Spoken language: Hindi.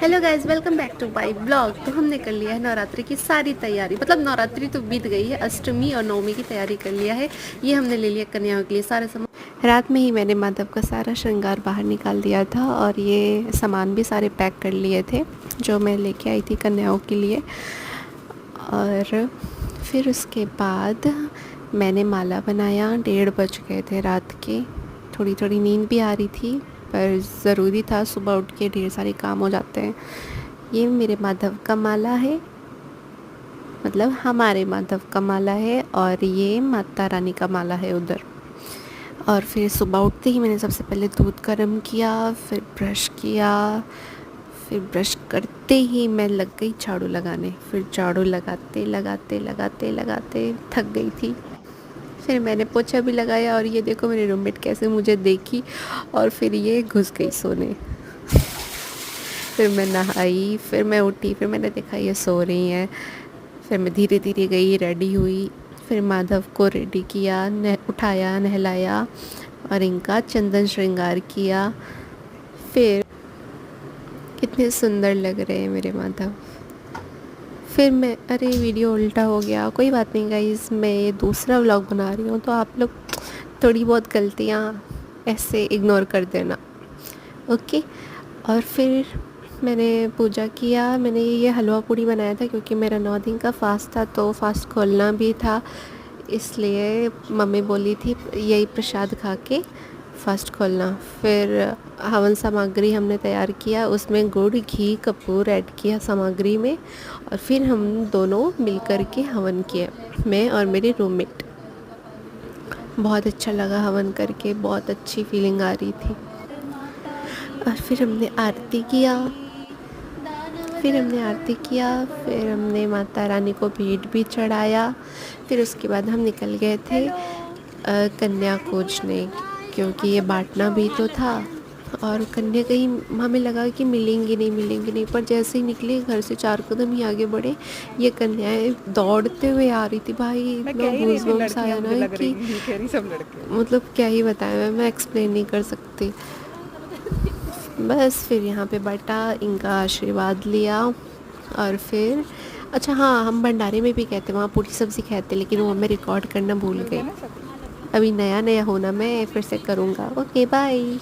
Hello guys, welcome back to my blog. तो हमने कर लिया है नवरात्रि की सारी तैयारी, मतलब नवरात्रि तो बीत गई है, अष्टमी और नवमी की तैयारी कर लिया है। ये हमने ले लिया कन्याओं के लिए सारा सामान। रात में ही मैंने माधव का सारा श्रृंगार बाहर निकाल दिया था और ये सामान भी सारे पैक कर लिए थे जो मैं लेके आई थी कन्याओं के लिए। और फिर उसके बाद मैंने माला बनाया। 1:30 बज गए थे रात के। थोड़ी थोड़ी नींद भी आ रही थी पर ज़रूरी था, सुबह उठ के ढेर सारे काम हो जाते हैं। ये मेरे माधव का माला है, मतलब हमारे माधव का माला है, और ये माता रानी का माला है उधर। और फिर सुबह उठते ही मैंने सबसे पहले दूध गर्म किया, फिर ब्रश किया। फिर ब्रश करते ही मैं लग गई झाड़ू लगाने। फिर झाड़ू लगाते लगाते लगाते लगाते थक गई थी। फिर मैंने पोछा भी लगाया और ये देखो मेरी रूममेट कैसे मुझे देखी और फिर ये घुस गई सोने। फिर मैं नहाई, फिर मैं उठी, फिर मैंने देखा ये सो रही हैं। फिर मैं धीरे धीरे गई, रेडी हुई। फिर माधव को रेडी किया, उठाया, नहलाया और इनका चंदन श्रृंगार किया। फिर कितने सुंदर लग रहे हैं मेरे माधव। फिर मैं, अरे वीडियो उल्टा हो गया, कोई बात नहीं गाइस, मैं ये दूसरा व्लॉग बना रही हूँ तो आप लोग थोड़ी बहुत गलतियाँ ऐसे इग्नोर कर देना, ओके। और फिर मैंने पूजा किया। मैंने ये हलवा पूड़ी बनाया था क्योंकि मेरा 9 दिन का फास्ट था तो फास्ट खोलना भी था, इसलिए मम्मी बोली थी यही प्रसाद खा के फास्ट खोलना। फिर हवन सामग्री हमने तैयार किया, उसमें गुड़, घी, कपूर ऐड किया सामग्री में, और फिर हम दोनों मिलकर के हवन किया, मैं और मेरी रूममेट। बहुत अच्छा लगा हवन करके, बहुत अच्छी फीलिंग आ रही थी। और फिर हमने आरती किया। फिर हमने माता रानी को भेंट भी चढ़ाया। फिर उसके बाद हम निकल गए थे कन्या खोजने, क्योंकि ये बांटना भी तो था। और कन्या कहीं हमें लगा कि मिलेंगी नहीं, पर जैसे ही निकले घर से 4 कदम ही आगे बढ़े, ये कन्याएं दौड़ते हुए आ रही थी। भाई इतना गूज़बम्स आया ना कि मतलब क्या ही बताएं, मैं एक्सप्लेन नहीं कर सकती। बस फिर यहाँ पे बैठा, इनका आशीर्वाद लिया। और फिर अच्छा हाँ, हम भंडारे में भी कहते, वहाँ पूरी सब्ज़ी कहते, लेकिन वो मैं रिकॉर्ड करना भूल गई। अभी नया नया होना, मैं फिर से करूँगा। Okay bye.